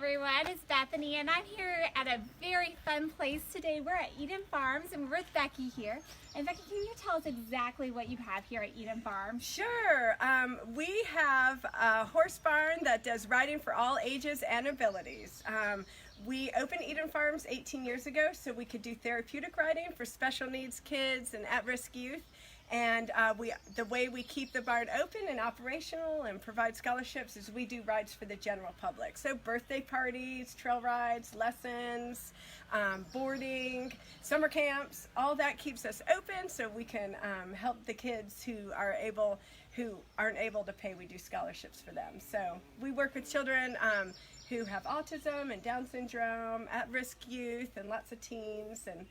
everyone, it's Bethany and I'm here at a very fun place today. We're at Eden Farms and we're with Becky here. And Becky, can you tell us exactly what you have here at Eden Farms? Sure. We have a horse barn that does riding for all ages and abilities. We opened Eden Farms 18 years ago so we could do therapeutic riding for special needs kids and at-risk youth. And the way we keep the barn open and operational and provide scholarships is we do rides for the general public. So birthday parties, trail rides, lessons, boarding, summer camps, all that keeps us open so we can help the kids who aren't able to pay. We do scholarships for them. So we work with children who have autism and Down syndrome, at-risk youth, and lots of teens, and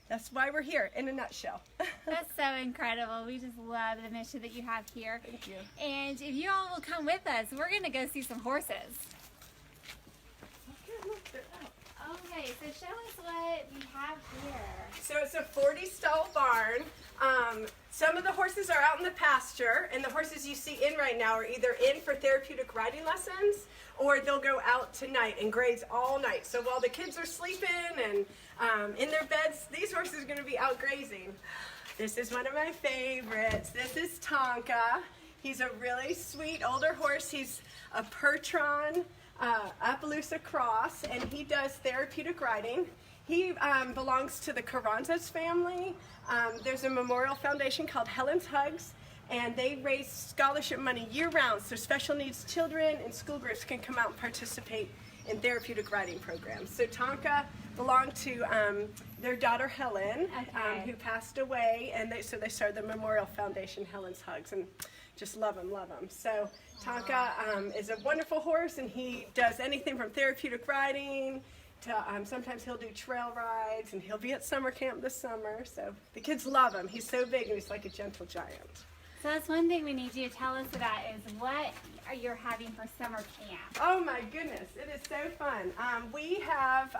that's why we're here in a nutshell. That's so incredible. We just love the mission that you have here. Thank you. And if you all will come with us, we're going to go see some horses. Okay, so show us what we have here. So it's a 40-stall barn. Some of the horses are out in the pasture, and the horses you see in right now are either in for therapeutic riding lessons, or they'll go out tonight and graze all night. So while the kids are sleeping and in their beds, these horses are going to be out grazing. This is one of my favorites. This is Tonka. He's a really sweet older horse. He's a Percheron Appaloosa cross, and he does therapeutic riding. He belongs to the Carranzas family. There's a memorial foundation called Helen's Hugs, and they raise scholarship money year-round so special needs children and school groups can come out and participate in therapeutic riding programs. So Tonka belonged to their daughter Helen, who passed away, and so they started the memorial foundation, Helen's Hugs, and just love him. So Tonka is a wonderful horse, and he does anything from therapeutic riding to sometimes he'll do trail rides, and he'll be at summer camp this summer. So the kids love him. He's so big, and he's like a gentle giant. So that's one thing we need you to tell us about is what are you having for summer camp? Oh my goodness, it is so fun. We have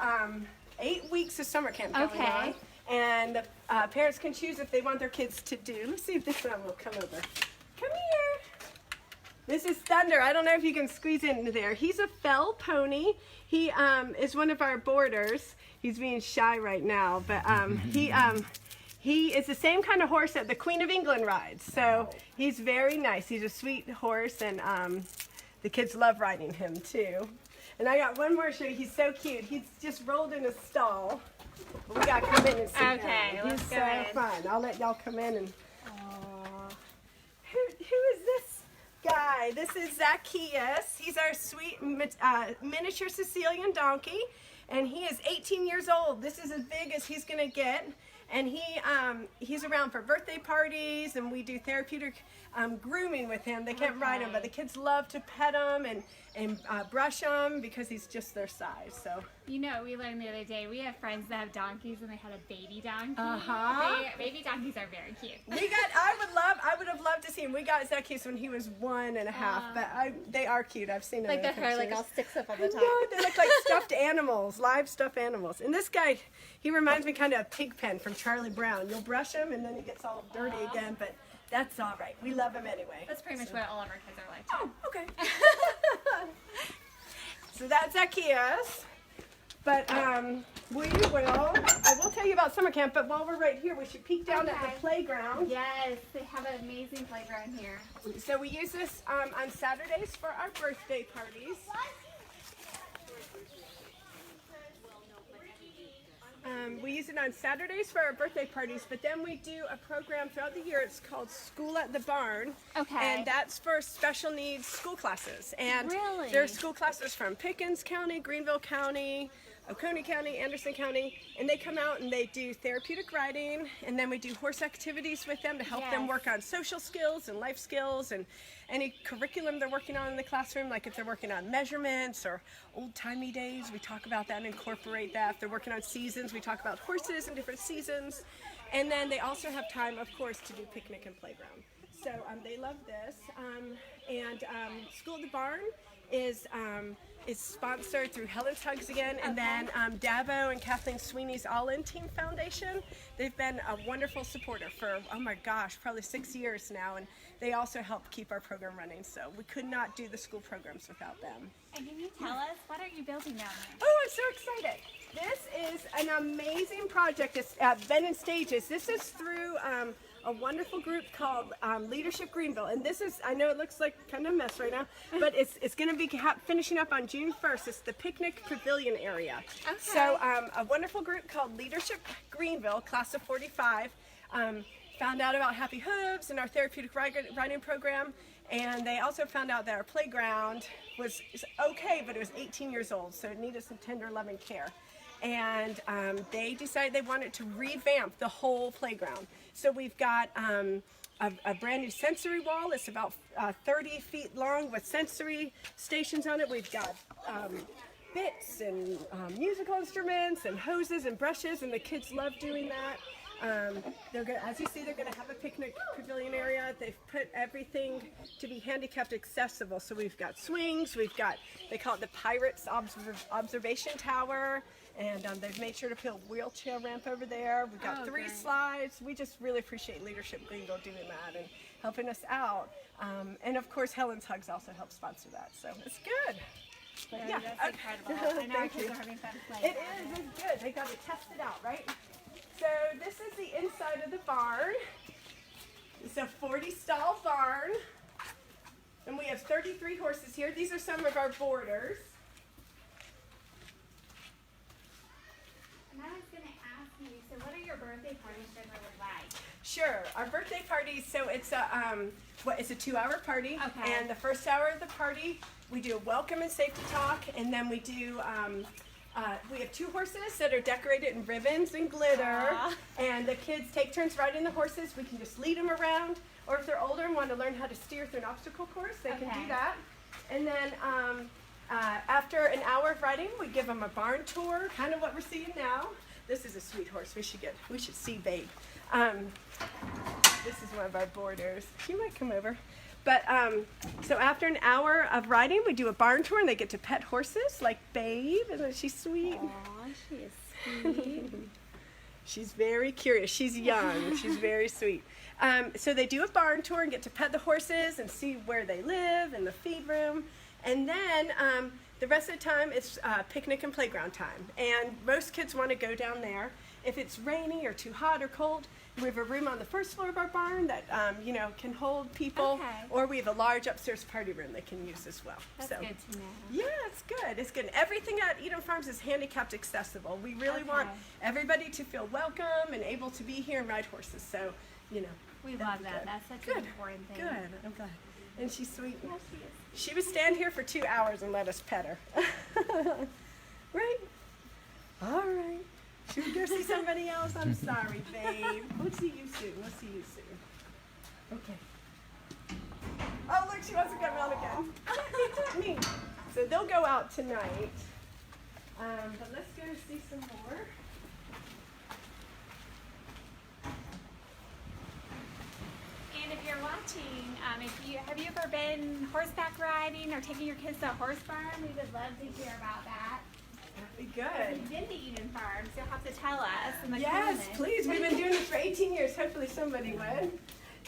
8 weeks of summer camp going on, and parents can choose if they want their kids to do. Let's see if this one will come over. Come here. This is Thunder. I don't know if you can squeeze into there. He's a fell pony. He is one of our boarders. He's being shy right now, but he is the same kind of horse that the Queen of England rides. So he's very nice. He's a sweet horse, and the kids love riding him too. And I got one more to show you. He's so cute. He's just rolled in a stall. We got to come in and see him. He's so fun. I'll let y'all come in and. Who is this guy? This is Zacchaeus. He's our sweet miniature Sicilian donkey, and he is 18 years old. This is as big as he's gonna get, and he's around for birthday parties, and we do therapeutic grooming with him. They can't ride him, but the kids love to pet him and brush him because he's just their size. So you know, we learned the other day we have friends that have donkeys and they had a baby donkey. Baby donkeys are very cute. I would have loved to see him. We got Zacchaeus when he was 1.5, but they are cute. I've seen them. Like the hair, like all sticks up on the top. No, they look like stuffed animals, live stuffed animals. And this guy, he reminds me kind of of Pigpen from Charlie Brown. You'll brush him and then he gets all dirty again, but that's all right. We love him anyway. That's pretty much what all of our kids are like. Oh, okay. So that's Zacchaeus. But I will tell you about summer camp, but while we're right here, we should peek down at the playground. Yes, they have an amazing playground here. So we use this on Saturdays for our birthday parties. We use it on Saturdays for our birthday parties, but then we do a program throughout the year. It's called School at the Barn. And that's for special needs school classes. And there's school classes from Pickens County, Greenville County, Oconee County, Anderson County, and they come out and they do therapeutic riding, and then we do horse activities with them to help them work on social skills and life skills and any curriculum they're working on in the classroom, like if they're working on measurements or old-timey days, we talk about that and incorporate that. If they're working on seasons, we talk about horses and different seasons. And then they also have time, of course, to do picnic and playground. So they love this. And School at the Barn is sponsored through Helen's Hugs again, and then Dabo and Kathleen Sweeney's All In Team Foundation. They've been a wonderful supporter for, oh my gosh, probably 6 years now, and they also help keep our program running, so we could not do the school programs without them. And can you tell us, what are you building down there? Oh, I'm so excited. This is an amazing project. It's been in stages. This is through a wonderful group called Leadership Greenville, and this is, I know it looks like kind of a mess right now, but it's going to be finishing up on June 1st. It's the picnic pavilion area. Okay. So a wonderful group called Leadership Greenville, class of 45, found out about Happy Hooves and our therapeutic riding program, and they also found out that our playground was okay, but it was 18 years old, so it needed some tender, loving care. And they decided they wanted to revamp the whole playground. So we've got a brand new sensory wall. It's about 30 feet long with sensory stations on it. We've got bits and musical instruments and hoses and brushes, and the kids love doing that. As you see, they're going to have a picnic pavilion area. They've put everything to be handicapped accessible. So we've got swings, we've got, they call it the Pirates Observation Tower, and they've made sure to put a wheelchair ramp over there. We've got 3 slides. We just really appreciate Leadership Greenville doing that and helping us out. And of course, Helen's Hugs also helps sponsor that, so it's good. But yeah, that's incredible. I know our kids are having fun playing. It is, it's good. They got to test it out, right? So this is the inside of the barn. It's a 40-stall barn, and we have 33 horses here. These are some of our boarders. And I was going to ask you, so what are your birthday parties generally like? Sure, our birthday party. So it's a 2-hour party, Okay. and the first hour of the party we do a welcome and safety talk, and then we do. We have 2 horses that are decorated in ribbons and glitter, and the kids take turns riding the horses. We can just lead them around, or if they're older and want to learn how to steer through an obstacle course, they can do that. And then after an hour of riding, we give them a barn tour, kind of what we're seeing now. This is a sweet horse. We should see Babe. This is one of our boarders. She might come over. But so after an hour of riding, we do a barn tour, and they get to pet horses like Babe. Isn't she sweet? Aw, she is sweet. She's very curious. She's young. She's very sweet. So they do a barn tour and get to pet the horses and see where they live and the feed room. And then the rest of the time, it's picnic and playground time. And most kids want to go down there. If it's rainy or too hot or cold, we have a room on the first floor of our barn that can hold people, or we have a large upstairs party room they can use as well. That's good to know. Yeah, it's good. It's good. Everything at Eden Farms is handicapped accessible. We really want everybody to feel welcome and able to be here and ride horses. So, we love that. Good. That's such an important thing. Good. I'm glad. And she's sweet. Yeah, she is. She would stand here for 2 hours and let us pet her. Right? All right. Should we go see somebody else? I'm sorry, babe. We'll see you soon. Okay. Oh, look, she wants to come out again. Me. So they'll go out tonight. But let's go see some more. And if you're watching, have you ever been horseback riding or taking your kids to a horse farm? We would love to hear about that. That'd be If good. you've been to Eden Farms, you'll have to tell us in the Yes, comments. please. We've been doing this for 18 years. Hopefully somebody would.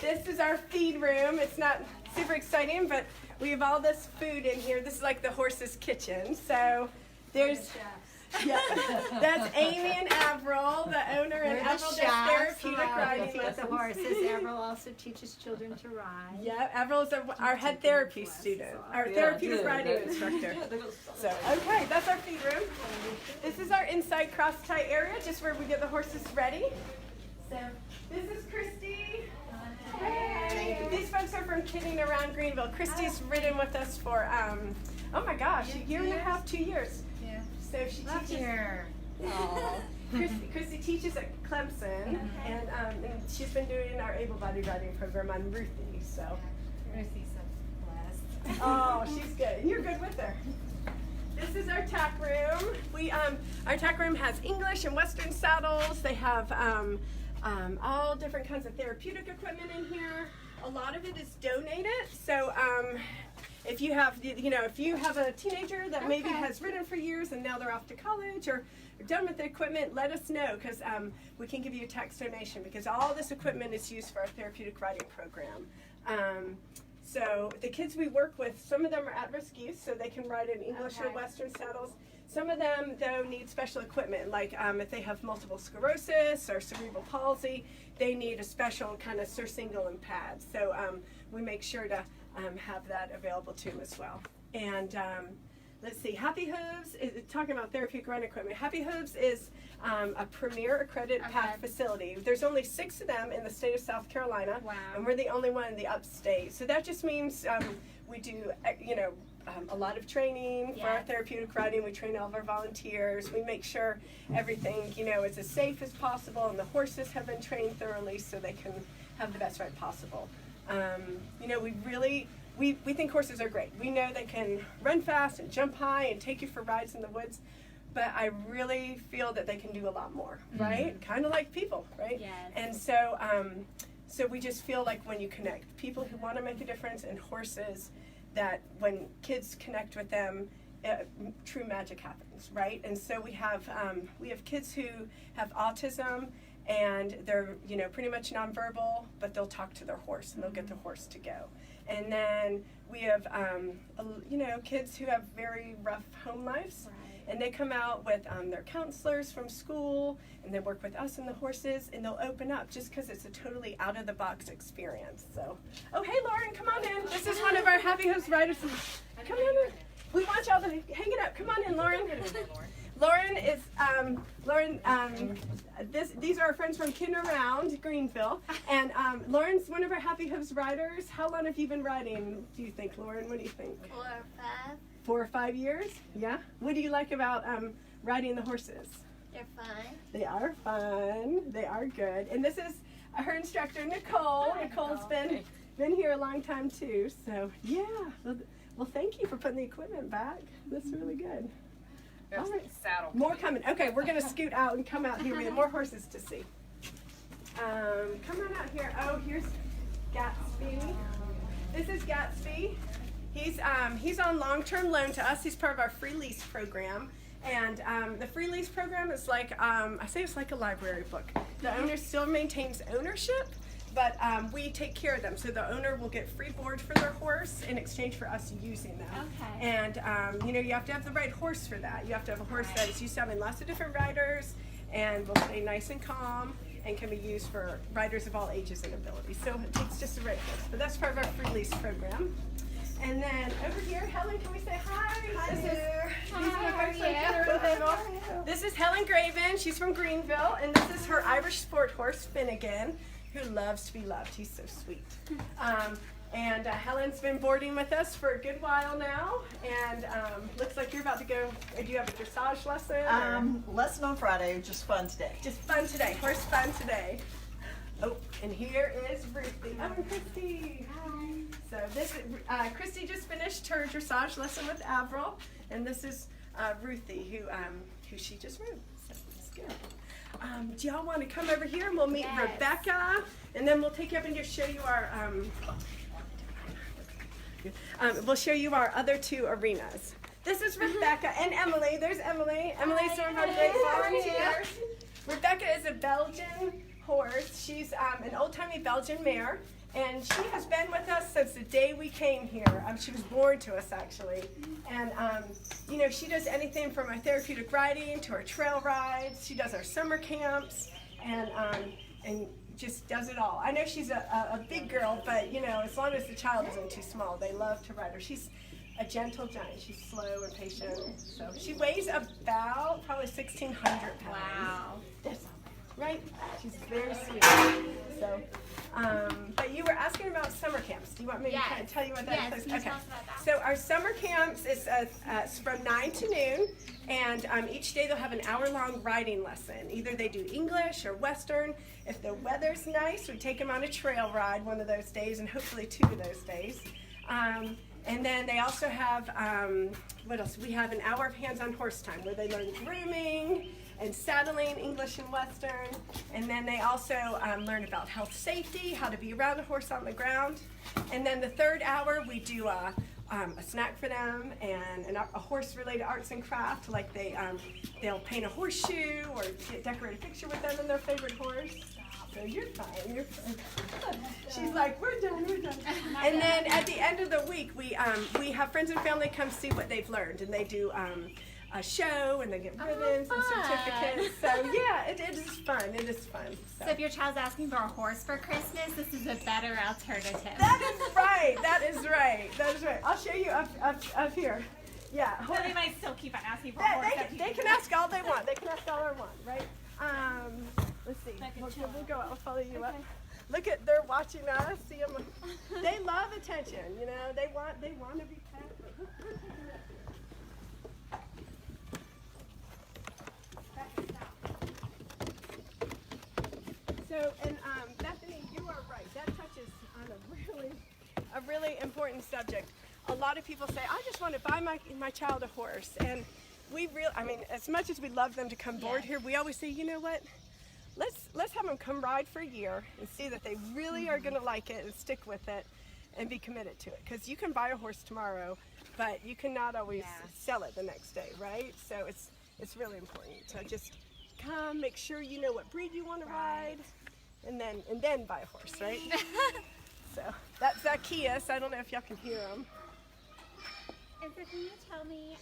This is our feed room. It's not super exciting, but we have all this food in here. This is like the horse's kitchen. So there's, that's Amy and Avril, the owner, and Avril does therapeutic riding with the lessons. horses. Avril also teaches children to ride. Yeah, Avril is our head therapy student, our therapeutic riding instructor. So, okay, that's our feed room. This is our inside cross-tie area, just where we get the horses ready. So, this is Christy. Hey. These folks are from Kidding Around Greenville. Christy's ridden with us for, oh my gosh, a year and a half, 2 years. Yeah. So she teaches. Christy teaches at Clemson, and she's been doing our able-bodied riding program on Ruthie. So. Ruthie's so blessed. Oh, she's good. And you're good with her. This is our tack room. Our tack room has English and Western saddles. They have all different kinds of therapeutic equipment in here. a lot of it is donated. So if you have, if you have a teenager that maybe has ridden for years and now they're off to college or done with the equipment, let us know, because we can give you a tax donation, because all this equipment is used for our therapeutic riding program. So the kids we work with, some of them are at-risk youth, so they can ride in English or Western saddles. Some of them, though, need special equipment, like if they have multiple sclerosis or cerebral palsy, they need a special kind of surcingle and pad. So we make sure to have that available to them as well. And let's see, Happy Hooves is talking about therapeutic riding equipment. Happy Hooves is a premier accredited path facility. There's only 6 of them in the state of South Carolina, and we're the only one in the upstate. So that just means we do, a lot of training for our therapeutic riding. We train all of our volunteers. We make sure everything, is as safe as possible, and the horses have been trained thoroughly so they can have the best ride possible. We think horses are great. We know they can run fast and jump high and take you for rides in the woods, but I really feel that they can do a lot more, right? Kind of like people, right? Yes. And so, so we just feel like when you connect, people who want to make a difference, and horses, that when kids connect with them, true magic happens, right? And so we have kids who have autism, and they're pretty much nonverbal, but they'll talk to their horse and they'll get the horse to go. And then we have kids who have very rough home lives, and they come out with their counselors from school, and they work with us and the horses, and they'll open up just because it's a totally out of the box experience. So, oh hey Lauren, come on in. This is one of our Happy Hooves riders. Come on in. We want y'all to hang it up. Come on in, Lauren. Lauren is these are our friends from Kin Around Greenville, and Lauren's one of our Happy Hooves riders. How long have you been riding, do you think, Lauren? What do you think? 4 or 5. 4 or 5 years? Yeah. What do you like about riding the horses? They're fun. They are fun. They are good. And this is her instructor, Nicole. Nicole's been here a long time too. So yeah. Well, thank you for putting the equipment back. That's really good. All right. Saddle. More coming. Okay, we're gonna scoot out and come out here. We have more horses to see. Come on out here. Oh, here's Gatsby. This is Gatsby. He's on long-term loan to us. He's part of our free lease program. And the free lease program is like, I say it's like a library book. The owner still maintains ownership, but we take care of them. So the owner will get free board for their horse in exchange for us using them. Okay. And you have to have the right horse for that. You have to have a horse that is used to having lots of different riders and will stay nice and calm and can be used for riders of all ages and abilities. So it takes just the right horse. But that's part of our free lease program. And then over here, Helen, can we say hi? Hi there. This is Helen Graven. She's from Greenville, and this is her Irish sport horse, Finnegan, who loves to be loved. He's so sweet. And Helen's been boarding with us for a good while now, and looks like you're about to go. Do you have a dressage lesson? Lesson on Friday, just fun today. Just fun today, horse fun today. Oh, and here is Ruthie. Oh, and Christy. Hi. So this, Christy just finished her dressage lesson with Avril, and this is Ruthie, who she just rode. So let's go. Do y'all want to come over here and we'll meet Rebecca, and then we'll take you up and just show you our. We'll show you our other 2 arenas. This is Rebecca and Emily. There's Emily. Emily's one of our great volunteers. Rebecca is a Belgian horse. She's an old-timey Belgian mare, and she has been with us since the day we came here. She was born to us, actually. And, she does anything from our therapeutic riding to our trail rides. She does our summer camps, and just does it all. I know she's a big girl, but, as long as the child isn't too small, they love to ride her. She's a gentle giant. She's slow and patient. So she weighs about probably 1,600 pounds. Wow. That's right? She's very sweet. So, but you were asking about summer camps. Do you want me to kind of tell you what that is? Yes, tell us about that. So our summer camps is from 9 to noon, and each day they'll have an hour-long riding lesson. Either they do English or Western. If the weather's nice, we take them on a trail ride one of those days, and hopefully 2 of those days. And then they also have, what else? We have an hour of hands-on horse time where they learn grooming and saddling, English and Western. And then they also learn about health safety, how to be around a horse on the ground. And then the third hour, we do a snack for them and a horse-related arts and craft, like they'll paint a horseshoe or decorate a picture with them and their favorite horse. So you're fine, you're fine. She's like, we're done. And then at the end of the week, we have friends and family come see what they've learned, and they do a show, and they get ribbons and certificates. So yeah, it is fun. It is fun. So if your child's asking for a horse for Christmas, this is a better alternative. That is right. That is right. That is right. I'll show you up here. Yeah. But they might still keep on asking for a horse. They can ask all they want. They can ask all they want, right? Let's see. We'll go. I'll follow you up. Look at, they're watching us. See them. They love attention. You know, they want to be pet. So, and Bethany, you are right. That touches on a really important subject. A lot of people say, I just want to buy my child a horse. And I mean, as much as we love them to come board here, we always say, you know what? Let's have them come ride for a year and see that they really are going to like it and stick with it and be committed to it. Because you can buy a horse tomorrow, but you cannot always sell it the next day, right? So it's really important to just come, make sure you know what breed you want to ride, and then buy a horse, right? So that's Zacchaeus. I don't know if y'all can hear him. And so can you tell me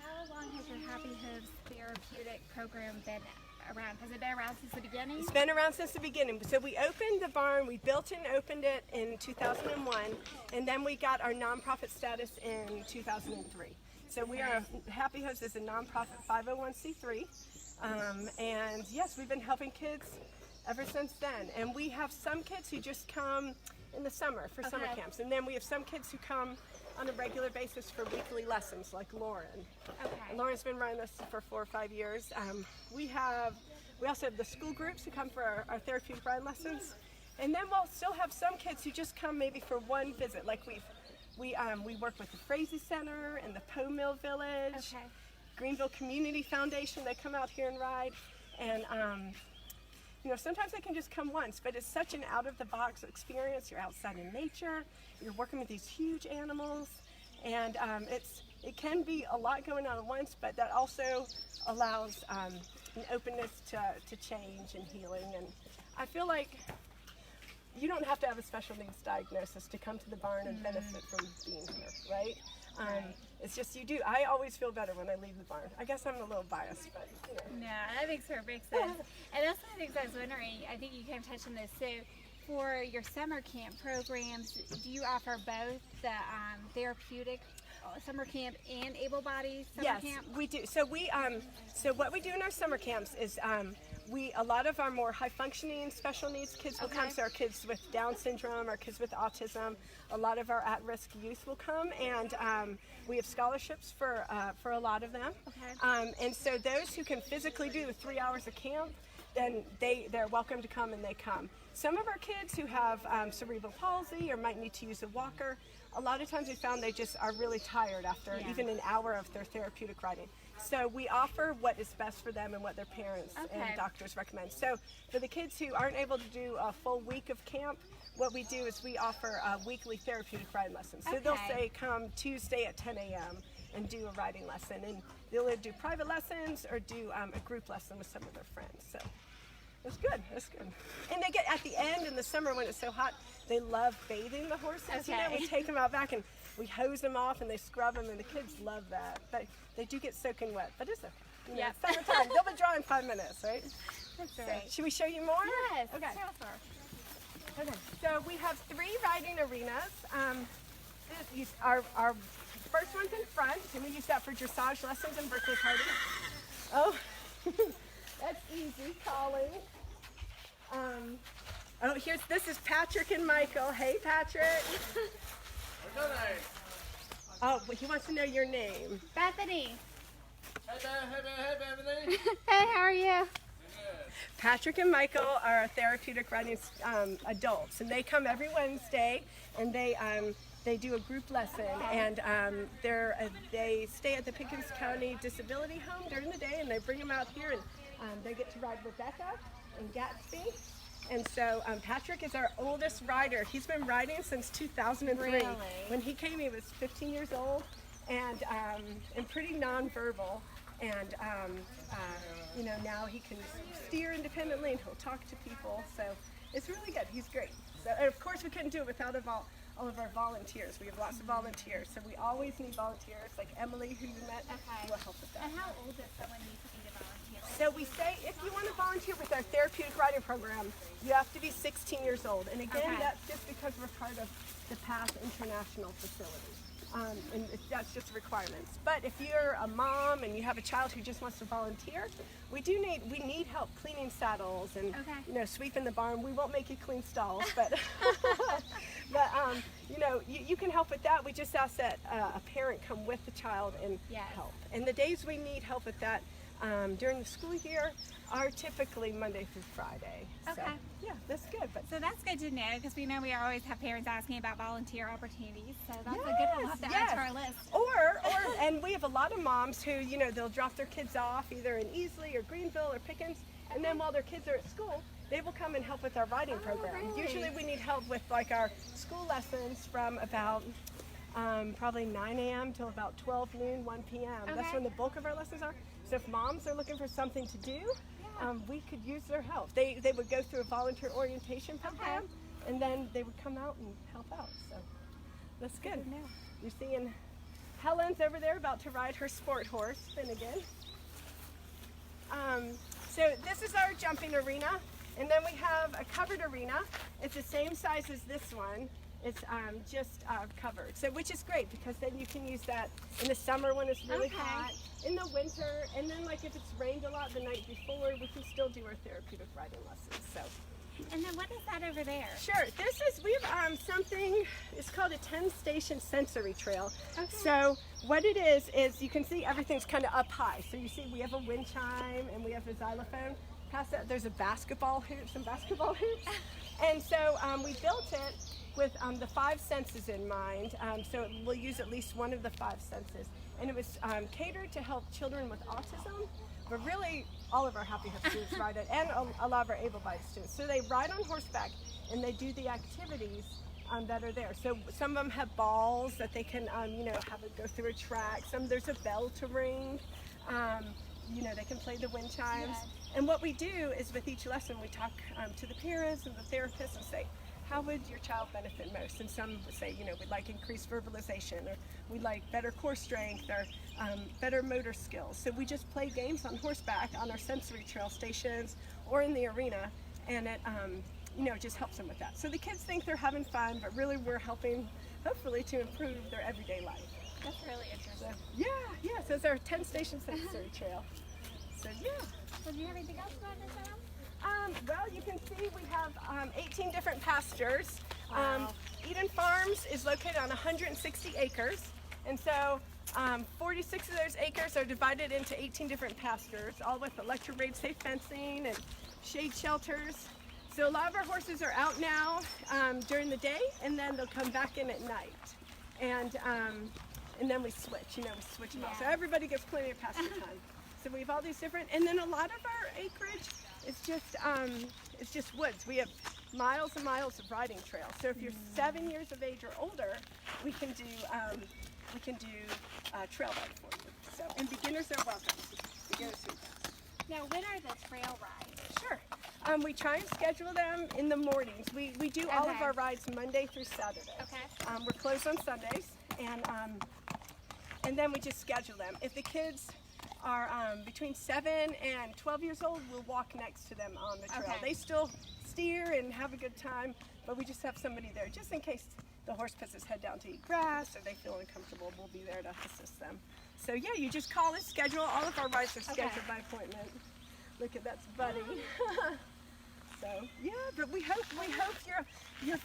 how long has your Happy Hooves Therapeutic program been around? Has it been around since the beginning? It's been around since the beginning. So we opened the barn, we built and opened it in 2001, and then we got our nonprofit status in 2003. So we are, Happy Hooves is a nonprofit 501c3, and yes, we've been helping kids ever since then. And we have some kids who just come in the summer for summer camps, and then we have some kids who come on a regular basis for weekly lessons, like Lauren. Okay. Lauren's been running this for 4 or 5 years. We also have the school groups who come for our therapeutic ride lessons, and then we'll still have some kids who just come maybe for one visit. Like we work with the Frazee Center and the Poe Mill Village, Greenville Community Foundation. They come out here and ride, and you know, sometimes they can just come once, but it's such an out-of-the-box experience. You're outside in nature, you're working with these huge animals, and it can be a lot going on at once, but that also allows an openness to change and healing. And I feel like you don't have to have a special needs diagnosis to come to the barn and benefit from being here, right? It's just you do. I always feel better when I leave the barn. I guess I'm a little biased, but you know. No, that makes perfect sense. And that's one of the things I was wondering. I think you kind of touched on this. So for your summer camp programs, do you offer both the therapeutic summer camp and able-bodied summer camp? Yes, we do. So so what we do in our summer camps is a lot of our more high-functioning special needs kids will come. So our kids with Down syndrome, our kids with autism, a lot of our at-risk youth will come, and we have scholarships for a lot of them. And so those who can physically do 3 hours of camp, then they're welcome to come, and they come. Some of our kids who have cerebral palsy or might need to use a walker, a lot of times we found they just are really tired after even an hour of their therapeutic riding. So we offer what is best for them and what their parents and doctors recommend. So for the kids who aren't able to do a full week of camp, what we do is we offer weekly therapeutic ride lessons. So they'll say come Tuesday at 10 a.m. and do a riding lesson. And they'll either do private lessons or do a group lesson with some of their friends. So it's good, it's good. And they get, at the end in the summer when it's so hot, they love bathing the horses. You know, we take them out back and we hose them off and they scrub them, and the kids love that. They do get soaking wet, but it's okay. Summertime. They'll be dry in 5 minutes, right? That's right. So, should we show you more? Yes. Okay. Okay. So we have 3 riding arenas. Our first one's in front, and we use that for dressage lessons and birthday parties. Oh, that's easy, calling. This is Patrick and Michael. Hey, Patrick. What's your name? Oh, well, he wants to know your name. Bethany. Hey, Bethany. Hey, how are you? Patrick and Michael are therapeutic riding adults, and they come every Wednesday, and they do a group lesson, and they stay at the Pickens County Disability Home during the day, and they bring them out here, and They get to ride Rebecca and Gatsby. And so Patrick is our oldest rider. He's been riding since 2003. Really? When he came, he was 15 years old and pretty nonverbal. And you know, now he can steer independently and he'll talk to people. So it's really good. He's great. So, and of course, we couldn't do it without all of our volunteers. We have lots of volunteers, so we always need volunteers, like Emily, who you met, Okay. will help with that. And how old does someone need to be to volunteer? So we say if you want to volunteer with our therapeutic riding program, you have to be 16 years old. And again, Okay. that's just because we're part of the PATH International facility. That's just requirements. But if you're a mom and you have a child who just wants to volunteer, we need help cleaning saddles and Okay. you know, sweeping the barn. We won't make you clean stalls, but you know, you can help with that. We just ask that a parent come with the child and Yes. help. And the days we need help with that during the school year are typically Monday through Friday. So, Okay. yeah, that's good. But So that's good to know because we know we always have parents asking about volunteer opportunities. So that's a good one. We'll have to add to our list. And we have a lot of moms who, you know, they'll drop their kids off either in Easley or Greenville or Pickens, and then while their kids are at school, they will come and help with our riding program. really? Usually we need help with like our school lessons from about probably 9 a.m. till about 12 noon, 1 p.m. That's Okay. when the bulk of our lessons are. So if moms are looking for something to do, we could use their help. They would go through a volunteer orientation program, and then they would come out and help out. So that's good. to know. You're seeing Helen's over there about to ride her sport horse, Finnegan. So this is our jumping arena, and then we have a covered arena. It's the same size as this one. It's just covered, so which is great because then you can use that in the summer when it's really Okay. hot, in the winter, and then like if it's rained a lot the night before, we can still do our therapeutic riding lessons. So. And then what is that over there? Sure. We have something, it's called a 10-station sensory trail. Okay. So what it is you can see everything's kind of up high. So you see we have a wind chime and we have a xylophone. Past that there's a basketball hoop, some basketball hoops. And so we built it with the 5 senses in mind. So we'll use at least one of the 5 senses. And it was catered to help children with autism. But really, all of our Happy Hip students ride it, and a lot of our able-bodied students. So they ride on horseback, and they do the activities that are there. So some of them have balls that they can, you know, have it go through a track. There's a bell to ring. You know, they can play the wind chimes. Yes. And what we do is with each lesson, we talk to the parents and the therapists and say, how would your child benefit most? And some would say, you know, we'd like increased verbalization, or we'd like better core strength, or better motor skills. So we just play games on horseback on our sensory trail stations or in the arena, and it, you know, just helps them with that. So the kids think they're having fun, but really we're helping, hopefully, to improve their everyday life. That's really interesting. So, so it's our 10-station sensory trail. So So do you have anything else you want to say? well, you can see we have 18 different pastures. Wow. Eden Farms is located on 160 acres, and so 46 of those acres are divided into 18 different pastures, all with electric raid safe fencing and shade shelters. So a lot of our horses are out now during the day, and then they'll come back in at night. And then we switch, you know, we switch them out. So Yeah. everybody gets plenty of pasture time. So we have all these different, and then a lot of our acreage is just woods. We have miles and miles of riding trails. So if you're 7 years of age or older, we can do trail ride for you. So, and beginners are welcome. Beginners do that. Now, when are the trail rides? Sure. We try and schedule them in the mornings. We do all of Okay. our rides Monday through Saturday. Okay. We're closed on Sundays, and then we just schedule them. If the kids are between 7 and 12 years old, we'll walk next to them on the trail. Okay. They still steer and have a good time, but we just have somebody there just in case the horse puts his head down to eat grass or they feel uncomfortable. We'll be there to assist them. So yeah, you just call and schedule. All of our rides are scheduled by appointment. Look at that's Buddy. So yeah, but we hope your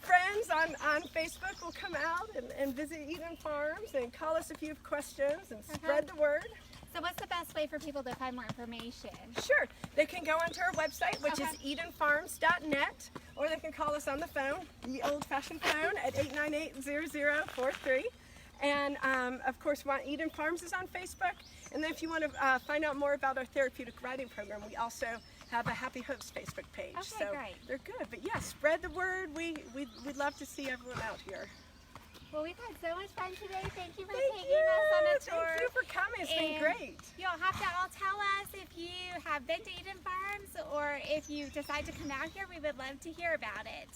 friends on Facebook will come out and visit Eden Farms and call us if you have questions and spread the word. So what's the best way for people to find more information? Sure, they can go onto our website, which is edenfarms.net, or they can call us on the phone, the old-fashioned phone, at 898-0043. And of course, Eden Farms is on Facebook. And then if you want to find out more about our therapeutic riding program, we also have a Happy Hooves Facebook page. Okay, so great. they're good. But yeah, spread the word. We'd love to see everyone out here. Well, we've had so much fun today. Thank you for Thank taking you. us on a tour. Thank you for coming. It's been And great. You'll have to all tell us if you have been to Eden Farms or if you decide to come out here. We would love to hear about it.